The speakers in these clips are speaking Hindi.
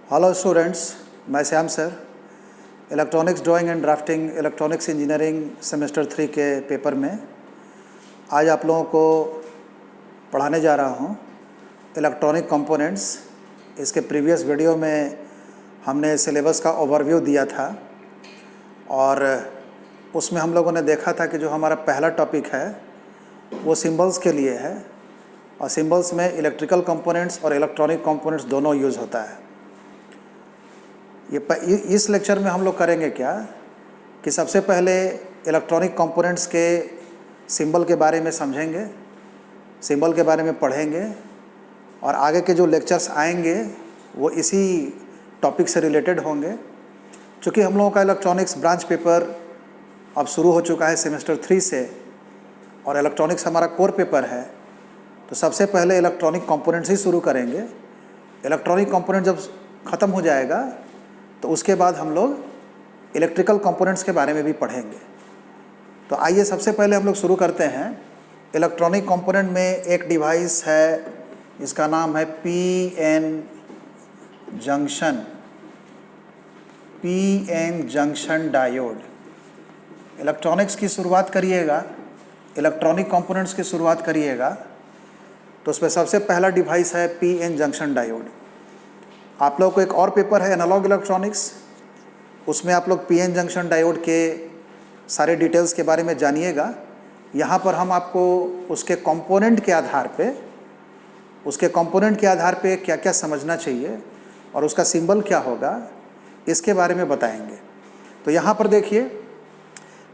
हेलो स्टूडेंट्स, मैं Shyam sir. Electronics drawing and drafting electronics engineering semester 3 के पेपर में आज आप लोगों को पढ़ाने जा रहा हूँ इलेक्ट्रॉनिक कंपोनेंट्स। इसके प्रीवियस वीडियो में हमने सिलेबस का ओवरव्यू दिया था और उसमें हम लोगों ने देखा था कि जो हमारा पहला टॉपिक है वो सिंबल्स के लिए है और सिंबल्स में इलेक्ट्रिकल कंपोनेंट्स और इलेक्ट्रॉनिक कंपोनेंट्स दोनों यूज़ होता है। इस लेक्चर में हम लोग करेंगे क्या कि सबसे पहले इलेक्ट्रॉनिक कंपोनेंट्स के सिंबल के बारे में समझेंगे, सिंबल के बारे में पढ़ेंगे और आगे के जो लेक्चर्स आएंगे वो इसी टॉपिक से रिलेटेड होंगे। चूँकि हम लोगों का इलेक्ट्रॉनिक्स ब्रांच पेपर अब शुरू हो चुका है सेमेस्टर 3 से और इलेक्ट्रॉनिक्स हमारा कोर पेपर है, तो सबसे पहले इलेक्ट्रॉनिक कंपोनेंट्स ही शुरू करेंगे। इलेक्ट्रॉनिक कंपोनेंट जब ख़त्म हो जाएगा तो उसके बाद हम लोग इलेक्ट्रिकल कंपोनेंट्स के बारे में भी पढ़ेंगे। तो आइए सबसे पहले हम लोग शुरू करते हैं। इलेक्ट्रॉनिक कंपोनेंट में एक डिवाइस है, इसका नाम है पीएन जंक्शन डायोड। इलेक्ट्रॉनिक्स की शुरुआत करिएगा, इलेक्ट्रॉनिक कंपोनेंट्स की शुरुआत करिएगा तो उसमें सबसे पहला डिवाइस है पीएन जंक्शन डायोड। आप लोग को एक और पेपर है एनालॉग इलेक्ट्रॉनिक्स, उसमें आप लोग पीएन जंक्शन डायोड के सारे डिटेल्स के बारे में जानिएगा। यहाँ पर हम आपको उसके कंपोनेंट के आधार पे क्या क्या समझना चाहिए और उसका सिंबल क्या होगा इसके बारे में बताएंगे। तो यहाँ पर देखिए,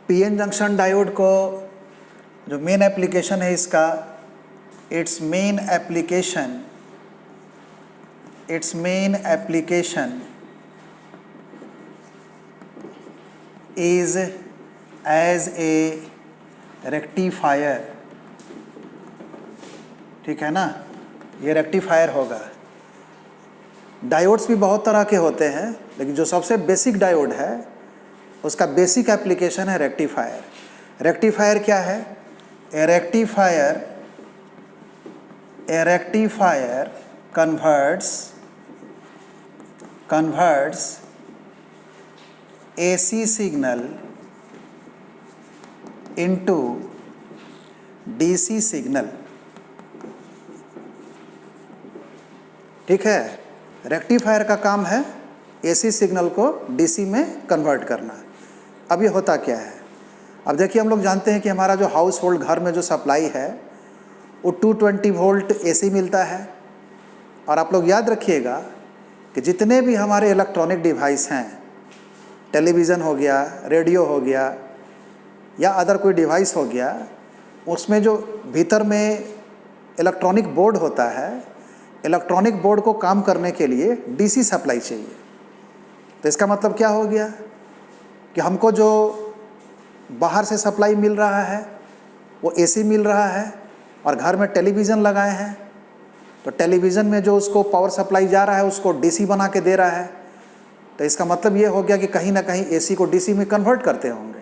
पीएन जंक्शन डायोड को जो मेन एप्लीकेशन है इसका, its main application is as a rectifier। ठीक है ना, ये रेक्टिफायर होगा। डायोड्स भी बहुत तरह के होते हैं, लेकिन जो सबसे बेसिक डायोड है उसका बेसिक एप्लीकेशन है रेक्टिफायर। रेक्टिफायर क्या है? A rectifier converts AC signal into DC signal। ठीक है, रेक्टिफायर का काम है AC सिग्नल को DC में कन्वर्ट करना। अब ये होता क्या है? अब देखिए, हम लोग जानते हैं कि हमारा जो हाउस होल्ड घर में जो सप्लाई है वो 220 वोल्ट AC मिलता है। और आप लोग याद रखिएगा कि जितने भी हमारे इलेक्ट्रॉनिक डिवाइस हैं, टेलीविज़न हो गया, रेडियो हो गया या अदर कोई डिवाइस हो गया, उसमें जो भीतर में इलेक्ट्रॉनिक बोर्ड होता है, इलेक्ट्रॉनिक बोर्ड को काम करने के लिए DC सप्लाई चाहिए। तो इसका मतलब क्या हो गया कि हमको जो बाहर से सप्लाई मिल रहा है वो AC मिल रहा है और घर में टेलीविज़न लगाए हैं तो टेलीविज़न में जो उसको पावर सप्लाई जा रहा है उसको DC बना के दे रहा है। तो इसका मतलब ये हो गया कि कहीं ना कहीं AC को DC में कन्वर्ट करते होंगे।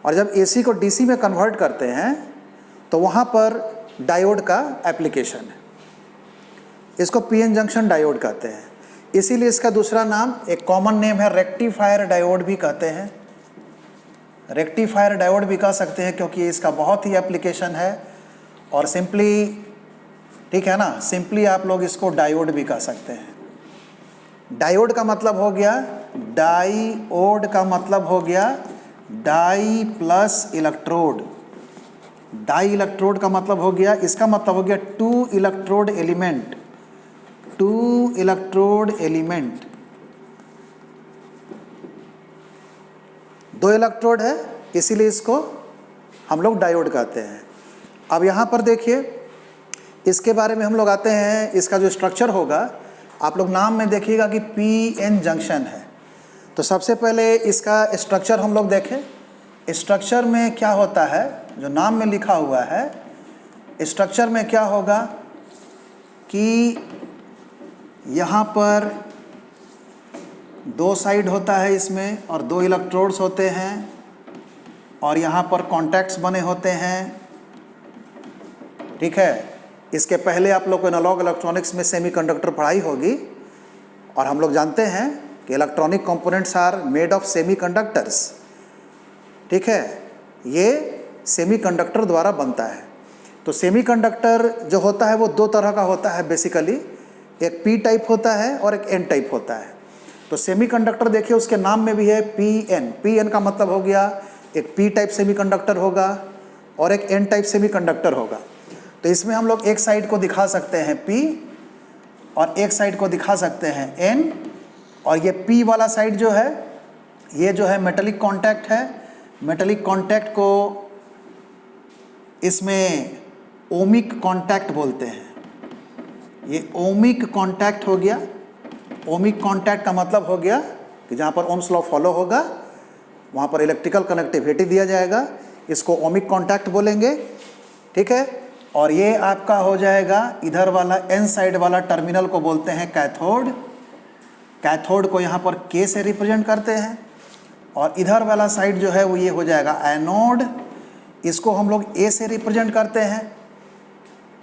और जब AC को DC में कन्वर्ट करते हैं तो वहाँ पर डायोड का एप्लीकेशन है, इसको पीएन जंक्शन डायोड कहते हैं। इसीलिए इसका दूसरा नाम, एक कॉमन नेम है, रेक्टिफायर डायोड भी कहते हैं। रेक्टिफायर डायोड भी कह सकते हैं क्योंकि इसका बहुत ही एप्लीकेशन है। और सिंपली, ठीक है ना, सिंपली आप लोग इसको डायोड भी कह सकते हैं। डायोड का मतलब हो गया, डाइओड का मतलब हो गया di plus electrode. Di electrode का मतलब हो गया, इसका मतलब हो गया टू इलेक्ट्रोड एलिमेंट। दो इलेक्ट्रोड है, इसीलिए इसको हम लोग डायोड कहते हैं। अब यहाँ पर देखिए, इसके बारे में हम लोग आते हैं। इसका जो स्ट्रक्चर होगा, आप लोग नाम में देखिएगा कि पीएन जंक्शन है। तो सबसे पहले इसका स्ट्रक्चर हम लोग देखें। स्ट्रक्चर में क्या होता है, जो नाम में लिखा हुआ है, स्ट्रक्चर में क्या होगा कि यहाँ पर दो साइड होता है इसमें और दो इलेक्ट्रोड्स होते हैं और यहाँ पर कॉन्टैक्ट्स बने होते हैं। ठीक है, इसके पहले आप लोग को एनालॉग इलेक्ट्रॉनिक्स में सेमीकंडक्टर पढ़ाई होगी, और हम लोग जानते हैं कि electronic components are made of semiconductors, ठीक है, ये सेमीकंडक्टर द्वारा बनता है। तो सेमीकंडक्टर जो होता है वो दो तरह का होता है बेसिकली, एक पी टाइप होता है और एक एन टाइप होता है। तो सेमीकंडक्टर देखिए उसके नाम में भी है पीएन, पीएन का मतलब हो गया एक पी टाइप सेमीकंडक्टर होगा और एक एन टाइप सेमीकंडक्टर होगा। तो इसमें हम लोग एक साइड को दिखा सकते हैं पी और एक साइड को दिखा सकते हैं एन, और ये पी वाला साइड जो है ये जो है मेटेलिक कॉन्टैक्ट है। मेटेलिक कॉन्टैक्ट को इसमें ओमिक कॉन्टैक्ट बोलते हैं। ये ओमिक कॉन्टैक्ट हो गया। ओमिक कॉन्टैक्ट का मतलब हो गया कि जहाँ पर ओम्स लॉ फॉलो होगा वहाँ पर इलेक्ट्रिकल कनेक्टिविटी दिया जाएगा, इसको ओमिक कॉन्टैक्ट बोलेंगे, ठीक है। और ये आपका हो जाएगा इधर वाला एन साइड वाला टर्मिनल को बोलते हैं कैथोड। कैथोड को यहाँ पर के से रिप्रेजेंट करते हैं, और इधर वाला साइड जो है वो ये हो जाएगा एनोड, इसको हम लोग ए से रिप्रेजेंट करते हैं।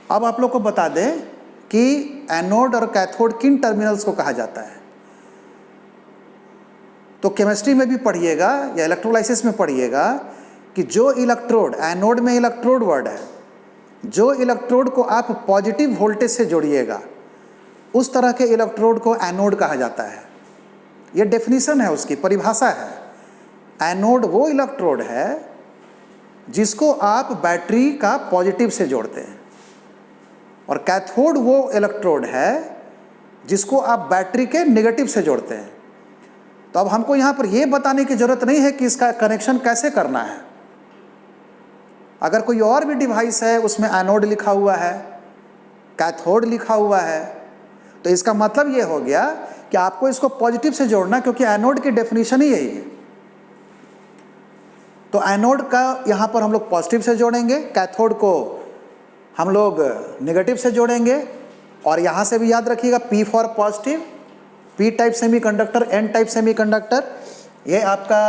अब आप लोग को बता दें कि एनोड और कैथोड किन टर्मिनल्स को कहा जाता है। तो केमिस्ट्री में भी पढ़िएगा या इलेक्ट्रोलाइसिस में पढ़िएगा कि जो इलेक्ट्रोड, एनोड में इलेक्ट्रोड वर्ड है, जो इलेक्ट्रोड को आप पॉजिटिव वोल्टेज से जोड़िएगा उस तरह के इलेक्ट्रोड को एनोड कहा जाता है। ये डेफिनेशन है, उसकी परिभाषा है। एनोड वो इलेक्ट्रोड है जिसको आप बैटरी का पॉजिटिव से जोड़ते हैं, और कैथोड वो इलेक्ट्रोड है जिसको आप बैटरी के नेगेटिव से जोड़ते हैं। तो अब हमको यहाँ पर ये बताने की ज़रूरत नहीं है कि इसका कनेक्शन कैसे करना है। अगर कोई और भी डिवाइस है उसमें एनोड लिखा हुआ है, कैथोड लिखा हुआ है, तो इसका मतलब ये हो गया कि आपको इसको पॉजिटिव से जोड़ना, क्योंकि एनोड की डेफिनेशन ही यही है। तो एनोड का यहाँ पर हम लोग पॉजिटिव से जोड़ेंगे, कैथोड को हम लोग नेगेटिव से जोड़ेंगे, और यहाँ से भी याद रखिएगा P for positive, P type semiconductor, N type semiconductor. ये आपका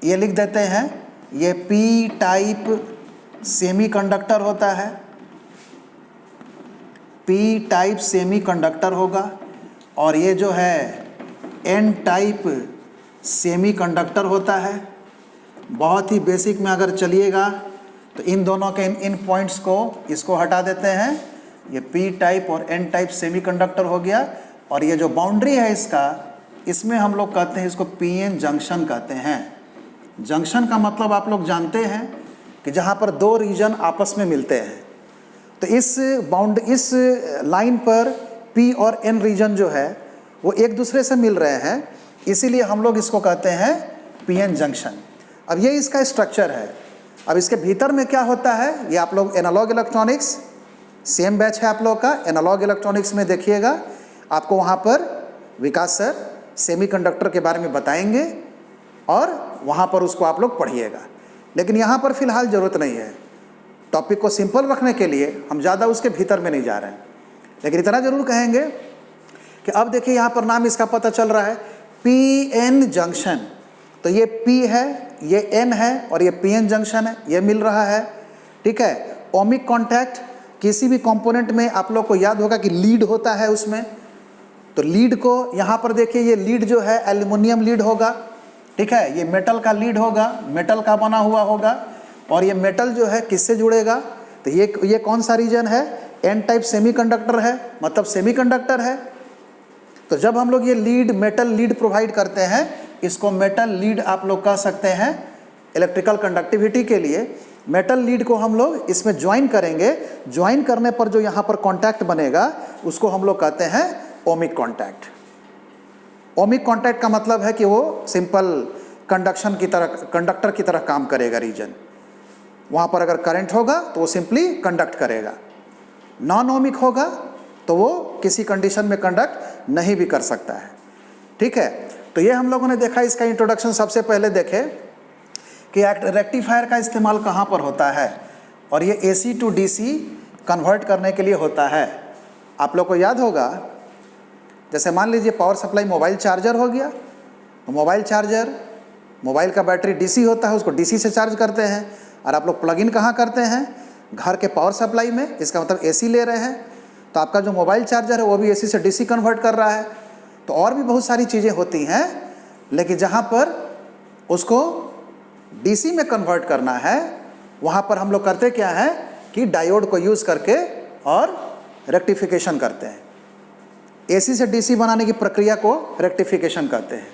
ये लिख देते हैं, ये पी टाइप सेमीकंडक्टर होता है, पी टाइप सेमीकंडक्टर होगा, और ये जो है एन टाइप सेमीकंडक्टर होता है। बहुत ही बेसिक में अगर चलिएगा तो इन दोनों के इन पॉइंट्स को इसको हटा देते हैं, ये पी टाइप और एन टाइप सेमीकंडक्टर हो गया। और ये जो बाउंड्री है इसका, इसमें हम लोग कहते हैं इसको पीएन जंक्शन कहते हैं। जंक्शन का मतलब आप लोग जानते हैं कि जहाँ पर दो रीजन आपस में मिलते हैं। तो इस लाइन पर पी और एन रीजन जो है वो एक दूसरे से मिल रहे हैं, इसीलिए हम लोग इसको कहते हैं पीएन जंक्शन। अब ये इसका स्ट्रक्चर है। अब इसके भीतर में क्या होता है, ये आप लोग एनालॉग इलेक्ट्रॉनिक्स, सेम बैच है आप लोग का, एनालॉग इलेक्ट्रॉनिक्स में देखिएगा, आपको वहाँ पर विकास सर सेमीकंडक्टर के बारे में बताएंगे और वहाँ पर उसको आप लोग पढ़िएगा। लेकिन यहाँ पर फ़िलहाल ज़रूरत नहीं है, टॉपिक को सिंपल रखने के लिए हम ज़्यादा उसके भीतर में नहीं जा रहे हैं। लेकिन इतना ज़रूर कहेंगे कि अब देखिए यहाँ पर नाम इसका पता चल रहा है पी एन जंक्शन। तो ये P है, ये N है और ये PN जंक्शन है, ये मिल रहा है, ठीक है। ओमिक कॉन्टैक्ट, किसी भी कंपोनेंट में आप लोग को याद होगा कि लीड होता है उसमें, तो लीड को यहाँ पर देखिए, ये लीड जो है एल्युमिनियम लीड होगा, ठीक है, ये मेटल का लीड होगा, मेटल का बना हुआ होगा, और ये मेटल जो है किससे जुड़ेगा, तो ये कौन सा रीजन है, एन टाइप सेमीकंडक्टर है, मतलब सेमीकंडक्टर है। तो जब हम लोग ये लीड, मेटल लीड प्रोवाइड करते हैं, इसको मेटल लीड आप लोग कह सकते हैं इलेक्ट्रिकल कंडक्टिविटी के लिए। मेटल लीड को हम लोग इसमें ज्वाइन करेंगे, ज्वाइन करने पर जो यहाँ पर कॉन्टैक्ट बनेगा उसको हम लोग कहते हैं ओमिक कॉन्टैक्ट। ओमिक कॉन्टैक्ट का मतलब है कि वो सिंपल कंडक्शन की तरह, कंडक्टर की तरह काम करेगा रीजन। वहाँ पर अगर करंट होगा तो वो सिंपली कंडक्ट करेगा, नॉन ओमिक होगा तो वो किसी कंडीशन में कंडक्ट नहीं भी कर सकता है, ठीक है। तो ये हम लोगों ने देखा, इसका इंट्रोडक्शन सबसे पहले देखे कि रेक्टिफायर का इस्तेमाल कहाँ पर होता है, और ये AC टू DC कन्वर्ट करने के लिए होता है। आप लोग को याद होगा, जैसे मान लीजिए पावर सप्लाई मोबाइल चार्जर हो गया, तो मोबाइल चार्जर, मोबाइल का बैटरी DC होता है, उसको DC से चार्ज करते हैं, और आप लोग प्लग इन कहाँ करते हैं, घर के पावर सप्लाई में। इसका मतलब AC ले रहे हैं, तो आपका जो मोबाइल चार्जर है वो भी AC से DC कन्वर्ट कर रहा है। तो और भी बहुत सारी चीज़ें होती हैं, लेकिन जहाँ पर उसको डीसी में कन्वर्ट करना है वहाँ पर हम लोग करते क्या है कि डायोड को यूज़ करके और रेक्टिफिकेशन करते हैं। एसी से डीसी बनाने की प्रक्रिया को रेक्टिफिकेशन कहते हैं।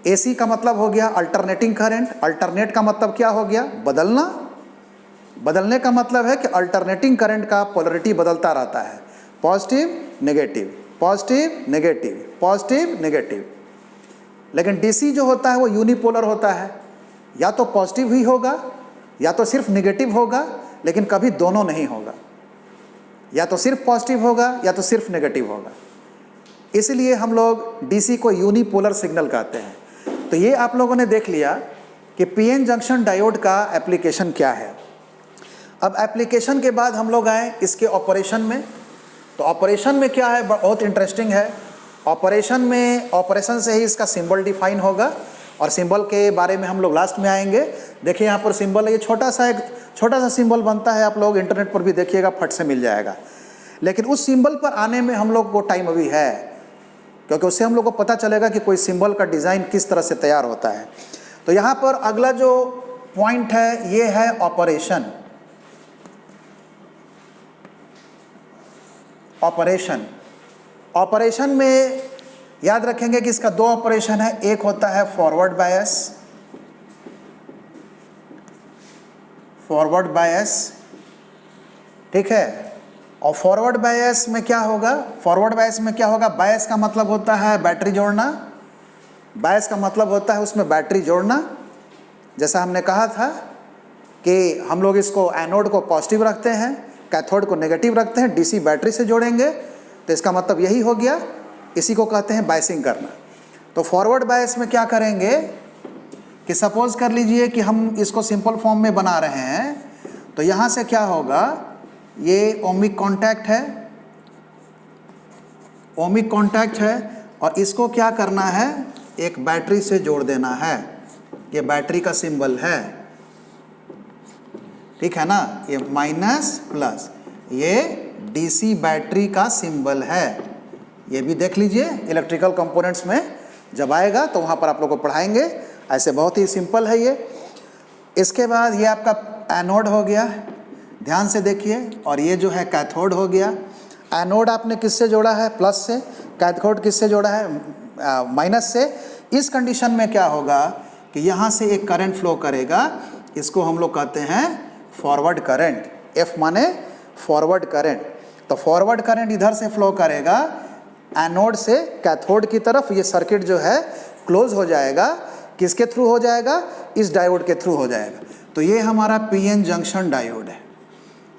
एसी का मतलब हो गया अल्टरनेटिंग करंट, अल्टरनेट का मतलब क्या हो गया, बदलना। बदलने का मतलब है कि अल्टरनेटिंग करंट का पोलरिटी बदलता रहता है, positive negative, positive negative, positive negative. लेकिन डीसी जो होता है वो यूनिपोलर होता है, या तो पॉजिटिव ही होगा या तो सिर्फ नेगेटिव होगा, लेकिन कभी दोनों नहीं होगा, या तो सिर्फ पॉजिटिव होगा या तो सिर्फ नेगेटिव होगा। इसलिए हम लोग डीसी को यूनिपोलर सिग्नल कहते हैं। तो ये आप लोगों ने देख लिया कि पीएन जंक्शन डायोड का एप्लीकेशन क्या है। अब एप्लीकेशन के बाद हम लोग आए इसके ऑपरेशन में। तो ऑपरेशन में क्या है, बहुत इंटरेस्टिंग है। ऑपरेशन से ही इसका सिंबल डिफाइन होगा, और सिंबल के बारे में हम लोग लास्ट में आएंगे। देखिए यहाँ पर सिंबल है, ये छोटा सा सिंबल बनता है, आप लोग इंटरनेट पर भी देखिएगा, फट से मिल जाएगा। लेकिन उस सिंबल पर आने में हम लोग को टाइम अभी है, क्योंकि उससे हम लोग को पता चलेगा कि कोई सिंबल का डिज़ाइन किस तरह से तैयार होता है। तो यहाँ पर अगला जो पॉइंट है ये है ऑपरेशन। ऑपरेशन में याद रखेंगे कि इसका दो ऑपरेशन है। एक होता है फॉरवर्ड बायस, ठीक है। और फॉरवर्ड बायस में क्या होगा, बायस का मतलब होता है बैटरी जोड़ना। बायस का मतलब होता है उसमें बैटरी जोड़ना। जैसा हमने कहा था कि हम लोग इसको एनोड को पॉजिटिव रखते हैं, कैथोड को नेगेटिव रखते हैं, डीसी बैटरी से जोड़ेंगे, तो इसका मतलब यही हो गया। इसी को कहते हैं बायसिंग करना। तो फॉरवर्ड बायस में क्या करेंगे कि सपोज कर लीजिए कि हम इसको सिंपल फॉर्म में बना रहे हैं, तो यहाँ से क्या होगा, ये ओमिक कॉन्टैक्ट है, और इसको क्या करना है, एक बैटरी से जोड़ देना है। ये बैटरी का सिंबल है, ठीक है ना, ये माइनस प्लस, ये डीसी बैटरी का सिंबल है। ये भी देख लीजिए, इलेक्ट्रिकल कंपोनेंट्स में जब आएगा तो वहाँ पर आप लोग को पढ़ाएंगे। ऐसे बहुत ही सिंपल है ये। इसके बाद ये आपका एनोड हो गया, ध्यान से देखिए, और ये जो है कैथोड हो गया। एनोड आपने किससे जोड़ा है, प्लस से। कैथोड किससे जोड़ा है, माइनस से। इस कंडीशन में क्या होगा कि यहाँ से एक करंट फ्लो करेगा, इसको हम लोग कहते हैं फॉरवर्ड करंट। एफ माने फॉरवर्ड करंट। तो फॉरवर्ड करंट इधर से फ्लो करेगा एनोड से कैथोड की तरफ। ये सर्किट जो है क्लोज हो जाएगा, किसके थ्रू हो जाएगा, इस डायोड के थ्रू हो जाएगा। तो ये हमारा पीएन जंक्शन डायोड है।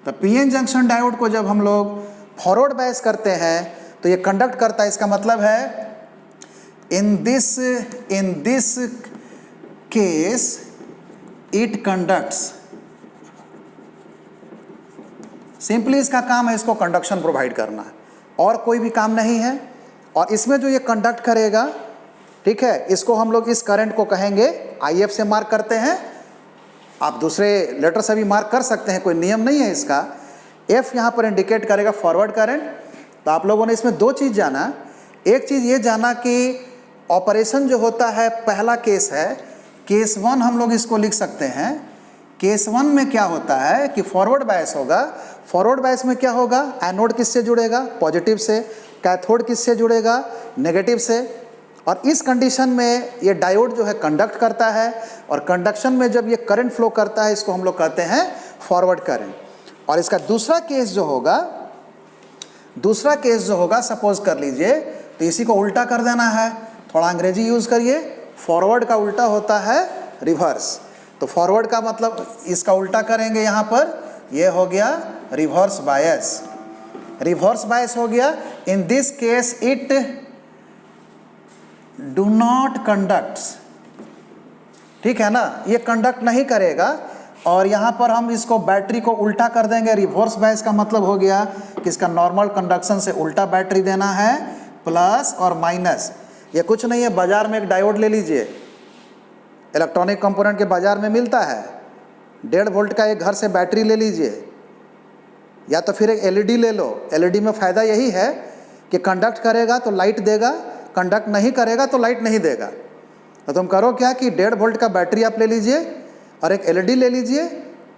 तो पीएन जंक्शन डायोड को जब हम लोग फॉरवर्ड बायस करते हैं तो ये कंडक्ट करता है। इसका मतलब है इन this case it conducts. Simply इसका काम है इसको कंडक्शन प्रोवाइड करना, और कोई भी काम नहीं है। और इसमें जो ये कंडक्ट करेगा, ठीक है, इसको हम लोग इस करंट को कहेंगे, IF से मार्क करते हैं। आप दूसरे लेटर से भी मार्क कर सकते हैं, कोई नियम नहीं है इसका। F यहाँ पर इंडिकेट करेगा फॉरवर्ड करंट। तो आप लोगों ने इसमें दो चीज़ जाना। एक चीज़ ये जाना कि ऑपरेशन जो होता है, पहला केस है, केस 1 हम लोग इसको लिख सकते हैं। केस 1 में क्या होता है कि फॉरवर्ड बायस होगा। फॉरवर्ड बायस में क्या होगा, एनोड किससे जुड़ेगा, पॉजिटिव से। कैथोड किससे जुड़ेगा, नेगेटिव से। और इस कंडीशन में ये डायोड जो है कंडक्ट करता है, और कंडक्शन में जब ये करंट फ्लो करता है, इसको हम लोग कहते हैं फॉरवर्ड करंट। और इसका दूसरा केस जो होगा, सपोज कर लीजिए, तो इसी को उल्टा कर देना है। थोड़ा अंग्रेजी यूज़ करिए। फॉरवर्ड का उल्टा होता है रिवर्स। तो फॉरवर्ड का मतलब इसका उल्टा करेंगे, यहाँ पर ये हो गया रिवर्स बायस। रिवर्स बायस हो गया। इन this case it do not conducts, ठीक है ना, ये कंडक्ट नहीं करेगा। और यहाँ पर हम इसको बैटरी को उल्टा कर देंगे। रिवर्स बायस का मतलब हो गया कि इसका नॉर्मल कंडक्शन से उल्टा बैटरी देना है, प्लस और माइनस। ये कुछ नहीं है, बाजार में एक डायोड ले लीजिए, इलेक्ट्रॉनिक कंपोनेंट के बाजार में मिलता है। 1.5 वोल्ट का एक घर से बैटरी ले लीजिए, या तो फिर एक LED ले लो। LED में फ़ायदा यही है कि कंडक्ट करेगा तो लाइट देगा, कंडक्ट नहीं करेगा तो लाइट नहीं देगा। तो तुम करो क्या कि 1.5 वोल्ट का बैटरी आप ले लीजिए और एक एलईडी ले लीजिए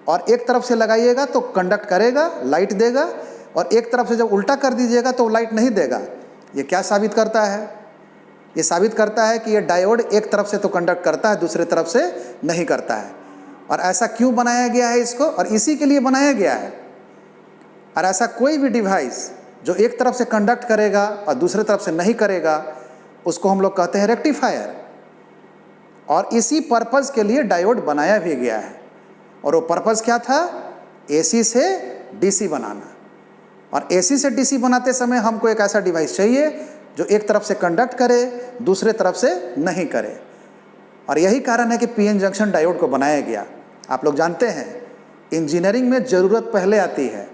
और एक तरफ से लगाइएगा तो कंडक्ट करेगा, लाइट देगा, और एक तरफ से जब उल्टा कर दीजिएगा तो लाइट नहीं देगा। ये क्या साबित करता है? ये साबित करता है कि ये डायोड एक तरफ से तो कंडक्ट करता है, दूसरे तरफ से नहीं करता है। और ऐसा क्यों बनाया गया है इसको? और इसी के लिए बनाया गया है। और ऐसा कोई भी डिवाइस जो एक तरफ से कंडक्ट करेगा और दूसरे तरफ से नहीं करेगा, उसको हम लोग कहते हैं रेक्टिफायर। और इसी पर्पज़ के लिए डायोड बनाया भी गया है। और वो पर्पज़ क्या था? एसी से डीसी बनाना। और एसी से डीसी बनाते समय हमको एक ऐसा डिवाइस चाहिए जो एक तरफ से कंडक्ट करे, दूसरे तरफ से नहीं करे। और यही कारण है कि पीएन जंक्शन डायोड को बनाया गया। आप लोग जानते हैं इंजीनियरिंग में ज़रूरत पहले आती है,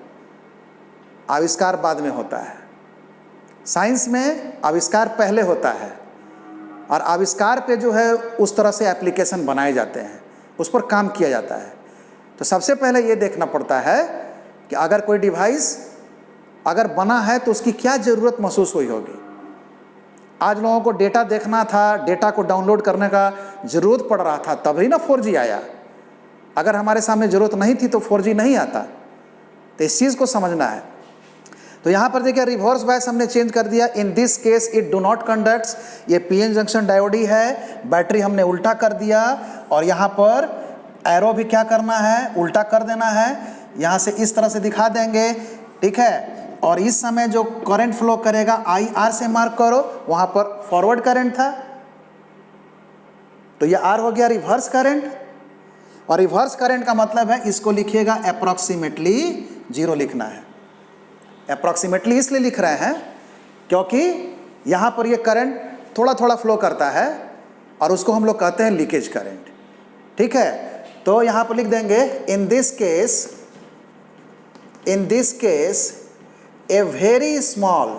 आविष्कार बाद में होता है। साइंस में आविष्कार पहले होता है और आविष्कार पे जो है उस तरह से एप्लीकेशन बनाए जाते हैं, उस पर काम किया जाता है। तो सबसे पहले ये देखना पड़ता है कि अगर कोई डिवाइस अगर बना है तो उसकी क्या ज़रूरत महसूस हुई होगी। आज लोगों को डेटा देखना था, डेटा को डाउनलोड करने का ज़रूरत पड़ रहा था, तभी ना 4G आया। अगर हमारे सामने ज़रूरत नहीं थी तो 4G नहीं आता। तो इस चीज़ को समझना है। तो यहाँ पर देखिए रिवर्स बायस हमने चेंज कर दिया। इन this case it do not conducts, ये पीएन जंक्शन डायोड ही है। बैटरी हमने उल्टा कर दिया और यहाँ पर एरो भी क्या करना है? उल्टा कर देना है। यहाँ से इस तरह से दिखा देंगे, ठीक है। और इस समय जो करंट फ्लो करेगा IR से मार्क करो, वहाँ पर फॉरवर्ड करंट था, तो ये R हो गया रिवर्स करंट। और रिवर्स करंट का मतलब है इसको लिखिएगा अप्रॉक्सीमेटली 0 लिखना है। अप्रॉक्सीमेटली इसलिए लिख रहे हैं क्योंकि यहाँ पर ये करंट थोड़ा थोड़ा फ्लो करता है और उसको हम लोग कहते हैं लीकेज करंट, ठीक है। तो यहाँ पर लिख देंगे इन this case a very small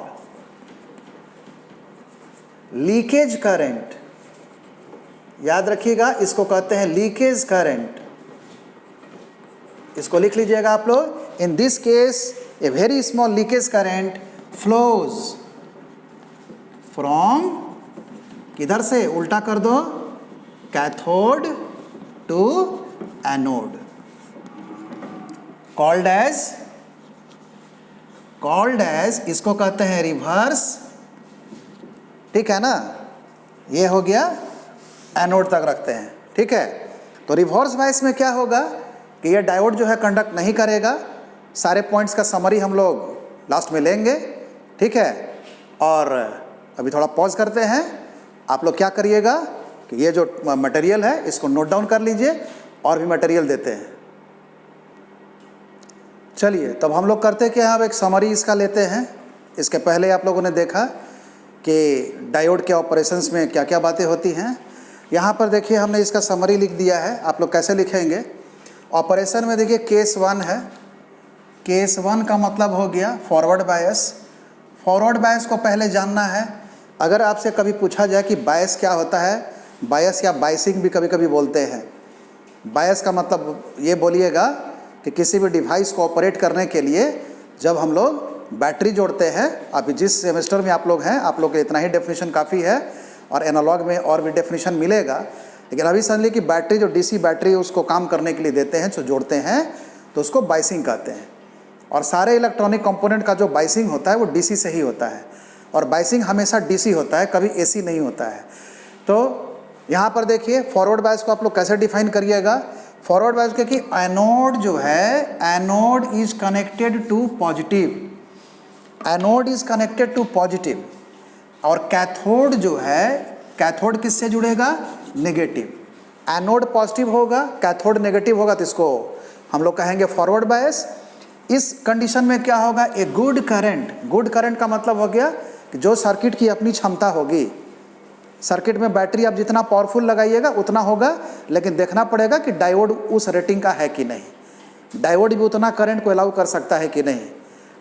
leakage current, याद रखिएगा इसको कहते हैं लीकेज करंट। इसको लिख लीजिएगा आप लोग। In this case a very small leakage current flows from, किधर से? उल्टा कर दो, cathode to anode, called as इसको कहते हैं रिवर्स, ठीक है ना। ये हो गया, एनोड तक रखते हैं, ठीक है। तो रिवर्स बायस में क्या होगा कि ये डायोड जो है कंडक्ट नहीं करेगा। सारे पॉइंट्स का समरी हम लोग लास्ट में लेंगे, ठीक है। और अभी थोड़ा पॉज करते हैं। आप लोग क्या करिएगा कि ये जो मटेरियल है इसको नोट डाउन कर लीजिए, और भी मटेरियल देते हैं। चलिए तब हम लोग करते क्या है, अब एक समरी इसका लेते हैं। इसके पहले आप लोगों ने देखा कि डायोड के ऑपरेशंस में क्या क्या बातें होती हैं। यहाँ पर देखिए हमने इसका समरी लिख दिया है। आप लोग कैसे लिखेंगे? ऑपरेशन में देखिए केस 1 है। केस 1 का मतलब हो गया फॉरवर्ड बायस। फॉरवर्ड बायस को पहले जानना है। अगर आपसे कभी पूछा जाए कि बायस क्या होता है, बायस या बायसिंग भी कभी कभी बोलते हैं। बायस का मतलब ये बोलिएगा कि किसी भी डिवाइस को ऑपरेट करने के लिए जब हम लोग बैटरी जोड़ते हैं, अभी जिस सेमेस्टर में आप लोग हैं, आप लोग के इतना ही डेफिनेशन काफ़ी है, और एनालॉग में और भी डेफिनेशन मिलेगा। लेकिन अभी समझ लीजिए कि बैटरी जो डीसी बैटरी उसको काम करने के लिए देते हैं, जो जोड़ते हैं, तो उसको बायसिंग कहते हैं। और सारे इलेक्ट्रॉनिक कंपोनेंट का जो बायसिंग होता है वो डीसी से ही होता है, और बायसिंग हमेशा डीसी होता है, कभी एसी नहीं होता है। तो यहाँ पर देखिए फॉरवर्ड बायस को आप लोग कैसे डिफाइन करिएगा। फॉरवर्ड बायस के कि एनोड जो है, anode is connected to positive, anode is connected to positive, और कैथोड जो है, कैथोड किससे जुड़ेगा? नेगेटिव। एनोड पॉजिटिव होगा, कैथोड नेगेटिव होगा, तो इसको हम लोग कहेंगे फॉरवर्ड बायस। इस कंडीशन में क्या होगा? ए गुड करंट। गुड करंट का मतलब हो गया कि जो सर्किट की अपनी क्षमता होगी। सर्किट में बैटरी आप जितना पावरफुल लगाइएगा उतना होगा, लेकिन देखना पड़ेगा कि डायोड उस रेटिंग का है कि नहीं। डायोड भी उतना करंट को अलाउ कर सकता है कि नहीं,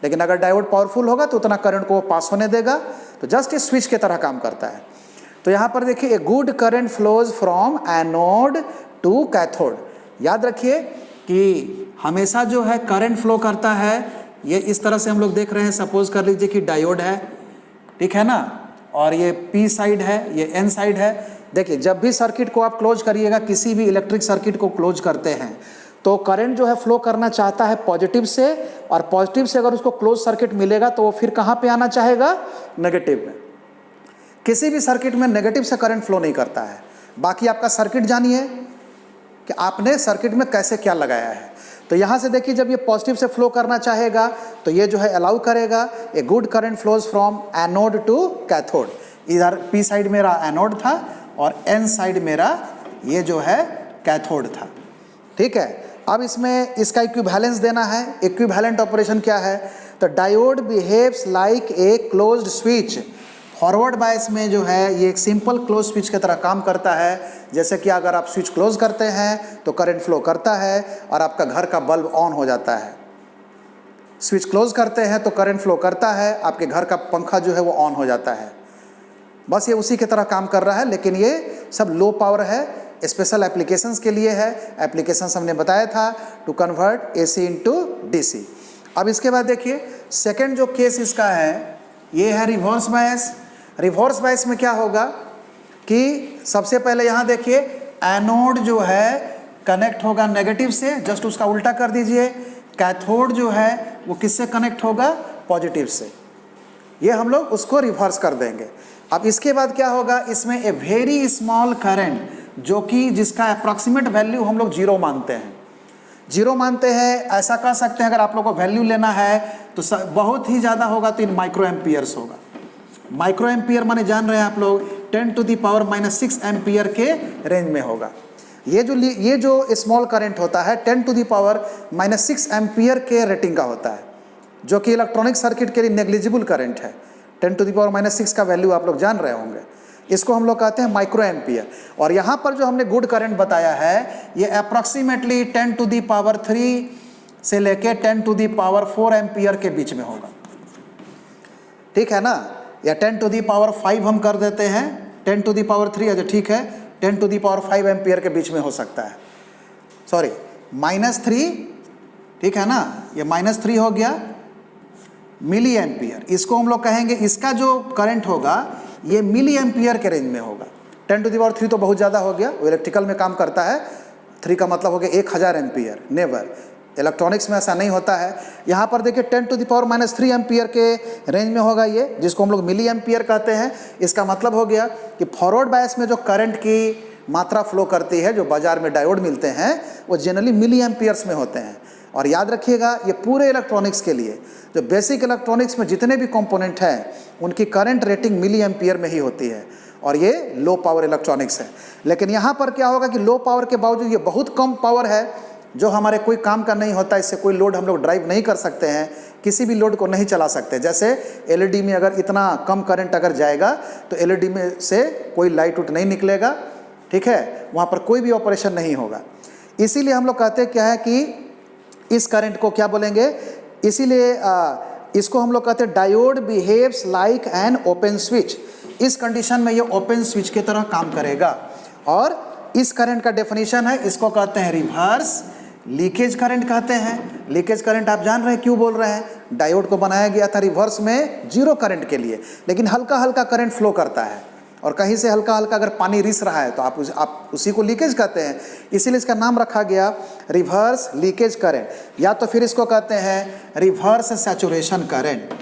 लेकिन अगर डायोड पावरफुल होगा तो उतना करंट को पास होने देगा। तो जस्ट ये स्विच की तरह काम करता है। तो यहाँ पर देखिए a good current flows from anode to cathode. याद रखिए कि हमेशा जो है करंट फ्लो करता है, ये इस तरह से हम लोग देख रहे हैं। सपोज कर लीजिए कि डायोड है, ठीक है ना, और ये P साइड है, ये N साइड है। देखिए जब भी सर्किट को आप क्लोज करिएगा, किसी भी इलेक्ट्रिक सर्किट को क्लोज करते हैं तो करंट जो है फ्लो करना चाहता है पॉजिटिव से, और पॉजिटिव से अगर उसको क्लोज सर्किट मिलेगा तो वो फिर कहाँ पे आना चाहेगा, नेगेटिव में। किसी भी सर्किट में नेगेटिव से करंट फ्लो नहीं करता है। बाकी आपका सर्किट जानिए कि आपने सर्किट में कैसे क्या लगाया है। तो यहाँ से देखिए जब ये पॉजिटिव से फ्लो करना चाहेगा तो ये जो है अलाउ करेगा, a good current flows from anode to cathode. इधर P साइड मेरा एनोड था और N साइड मेरा ये जो है कैथोड था, ठीक है। अब इसमें इसका इक्विवेलेंस देना है। इक्विवेलेंट ऑपरेशन क्या है, तो diode behaves like a closed switch. Forward bias में जो है ये एक सिंपल क्लोज स्विच की तरह काम करता है। जैसे कि अगर आप स्विच क्लोज करते हैं तो करंट फ्लो करता है और आपका घर का बल्ब ऑन हो जाता है। स्विच क्लोज करते हैं तो करंट फ्लो करता है, आपके घर का पंखा जो है वो ऑन हो जाता है। बस ये उसी की तरह काम कर रहा है, लेकिन ये सब लो पावर है, स्पेशल एप्लीकेशंस के लिए है। एप्लीकेशंस हमने बताया था, to convert AC into DC। अब इसके बाद देखिए सेकेंड जो केस इसका है ये है रिवर्स बायस। रिवर्स बायस में क्या होगा कि सबसे पहले यहाँ देखिए एनोड जो है कनेक्ट होगा नेगेटिव से, जस्ट उसका उल्टा कर दीजिए। कैथोड जो है वो किससे कनेक्ट होगा, पॉजिटिव से। ये हम लोग उसको रिवर्स कर देंगे। अब इसके बाद क्या होगा, इसमें ए वेरी स्मॉल करंट जो कि जिसका अप्रॉक्सीमेट वैल्यू हम लोग 0 मानते हैं। 0 मानते हैं, ऐसा कह सकते हैं अगर आप लोग को वैल्यू लेना है तो बहुत ही ज़्यादा होगा तो इन माइक्रो एम्पियर्स होगा। माइक्रो एम्पियर माने जान रहे हैं आप लोग 10⁻⁻⁶ एम्पियर के रेंज में होगा। ये जो स्मॉल करंट होता है 10⁻⁻⁶ एम्पियर के रेटिंग का होता है, जो कि इलेक्ट्रॉनिक सर्किट के लिए नेग्लिजिबल करंट है। 10⁻⁻⁶ का वैल्यू आप लोग जान रहे होंगे, इसको हम लोग कहते हैं माइक्रो एम्पियर। और यहाँ पर जो हमने गुड करंट बताया है ये अप्रॉक्सीमेटली 10⁻³ से लेके 10⁻⁴ एम्पियर के बीच में होगा, ठीक है ना, या 10⁻⁵ हम कर देते हैं, 10⁻³ अच्छा ठीक है, 10⁻⁵ एम्पियर के बीच में हो सकता है। सॉरी -3, ठीक है ना, ये -3 हो गया मिली एम्पियर। इसको हम लोग कहेंगे, इसका जो करंट होगा ये मिली एम्पियर के रेंज में होगा। 10⁻³ तो बहुत ज़्यादा हो गया, वो इलेक्ट्रिकल में काम करता है। 3 का मतलब हो गया 1000 एम्पियर। नेवर, इलेक्ट्रॉनिक्स में ऐसा नहीं होता है। यहाँ पर देखिए 10⁻³ एम्पियर के रेंज में होगा ये, जिसको हम लोग मिली एम्पियर कहते हैं। इसका मतलब हो गया कि फॉरवर्ड बायस में जो करंट की मात्रा फ्लो करती है, जो बाजार में डायोड मिलते हैं, वो जनरली मिली एम्पियर्स में होते हैं। और याद रखिएगा ये पूरे इलेक्ट्रॉनिक्स के लिए, जो बेसिक इलेक्ट्रॉनिक्स में जितने भी कंपोनेंट हैं उनकी करंट रेटिंग मिली एम्पियर में ही होती है, और ये लो पावर इलेक्ट्रॉनिक्स है। लेकिन यहाँ पर क्या होगा कि लो पावर के बावजूद ये बहुत कम पावर है, जो हमारे कोई काम का नहीं होता। इससे कोई लोड हम लोग ड्राइव नहीं कर सकते हैं, किसी भी लोड को नहीं चला सकते। जैसे LED में अगर इतना कम करंट अगर जाएगा तो LED में से कोई लाइट उट नहीं निकलेगा, ठीक है, वहाँ पर कोई भी ऑपरेशन नहीं होगा। इसीलिए हम लोग कहते हैं क्या है कि इस करंट को क्या बोलेंगे, इसीलिए इसको हम लोग कहते हैं diode behaves like an open switch. इस कंडीशन में ये ओपन स्विच की तरह काम करेगा। और इस करंट का डेफिनेशन है, इसको कहते हैं रिवर्स लीकेज करंट कहते हैं। लीकेज करंट आप जान रहे हैं क्यों बोल रहे हैं, डायोड को बनाया गया था रिवर्स में 0 करंट के लिए, लेकिन हल्का हल्का करंट फ्लो करता है, और कहीं से हल्का हल्का अगर पानी रिस रहा है तो आप उसी को लीकेज कहते हैं। इसीलिए इसका नाम रखा गया रिवर्स लीकेज करंट, या तो फिर इसको कहते हैं रिवर्स सैचुरेशन करंट।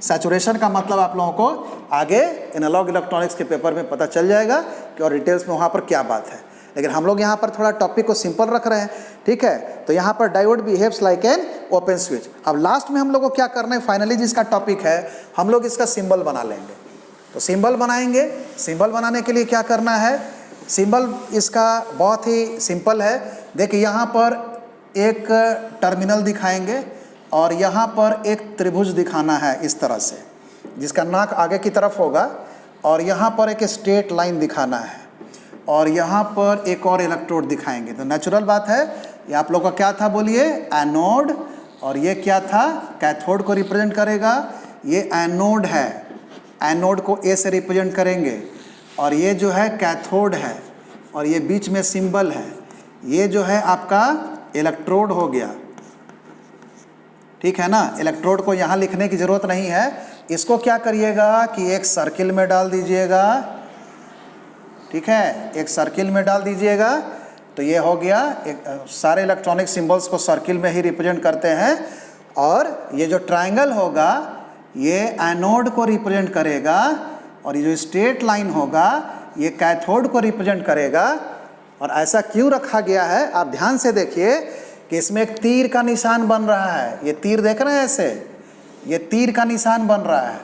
सैचुरेशन का मतलब आप लोगों को आगे एनालॉग इलेक्ट्रॉनिक्स के पेपर में पता चल जाएगा कि और डिटेल्स में वहाँ पर क्या बात है, लेकिन हम लोग यहाँ पर थोड़ा टॉपिक को सिंपल रख रहे हैं, ठीक है। तो यहाँ पर diode behaves like an open switch. अब लास्ट में हम लोग को क्या करना है, फाइनली जिसका टॉपिक है हम लोग इसका सिंबल बना लेंगे। तो सिंबल बनाएंगे, सिंबल बनाने के लिए क्या करना है, सिंबल इसका बहुत ही सिंपल है। देखिए यहाँ पर एक टर्मिनल दिखाएंगे और यहाँ पर एक त्रिभुज दिखाना है इस तरह से, जिसका नाक आगे की तरफ होगा, और यहाँ पर एक स्ट्रेट लाइन दिखाना है, और यहाँ पर एक और इलेक्ट्रोड दिखाएंगे। तो नेचुरल बात है, ये आप लोग का क्या था बोलिए, एनोड, और ये क्या था, कैथोड को रिप्रेजेंट करेगा। ये एनोड है, एनोड को ए से रिप्रेजेंट करेंगे, और ये जो है कैथोड है, और ये बीच में सिंबल है, ये जो है आपका इलेक्ट्रोड हो गया, ठीक है ना। इलेक्ट्रोड को यहाँ लिखने की ज़रूरत नहीं है, इसको क्या करिएगा कि एक सर्किल में डाल दीजिएगा, ठीक है, एक सर्किल में डाल दीजिएगा। तो ये हो गया, एक सारे इलेक्ट्रॉनिक सिंबल्स को सर्किल में ही रिप्रेजेंट करते हैं। और ये जो ट्रायंगल होगा ये एनोड को रिप्रेजेंट करेगा, और ये जो स्ट्रेट लाइन होगा ये कैथोड को रिप्रेजेंट करेगा। और ऐसा क्यों रखा गया है, आप ध्यान से देखिए कि इसमें एक तीर का निशान बन रहा है। ये तीर देख रहे हैं ऐसे, ये तीर का निशान बन रहा है।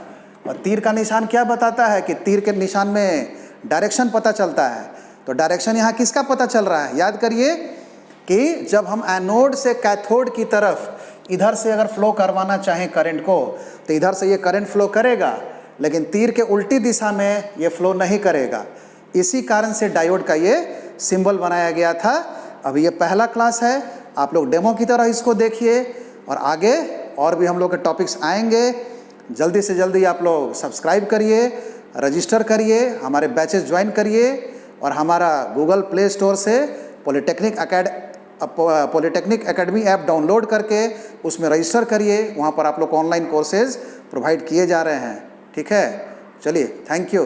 और तीर का निशान क्या बताता है कि तीर के निशान में डायरेक्शन पता चलता है। तो डायरेक्शन यहाँ किसका पता चल रहा है, याद करिए कि जब हम एनोड से कैथोड की तरफ इधर से अगर फ्लो करवाना चाहें करंट को, तो इधर से ये करंट फ्लो करेगा, लेकिन तीर के उल्टी दिशा में ये फ्लो नहीं करेगा। इसी कारण से डायोड का ये सिंबल बनाया गया था। अभी ये पहला क्लास है, आप लोग डेमो की तरह इसको देखिए, और आगे और भी हम लोग के टॉपिक्स आएंगे। जल्दी से जल्दी आप लोग सब्सक्राइब करिए, रजिस्टर करिए, हमारे बैचेस ज्वाइन करिए, और हमारा गूगल प्ले स्टोर से पॉलिटेक्निक एकेडमी ऐप डाउनलोड करके उसमें रजिस्टर करिए। वहाँ पर आप लोग को ऑनलाइन कोर्सेज प्रोवाइड किए जा रहे हैं, ठीक है। चलिए, थैंक यू।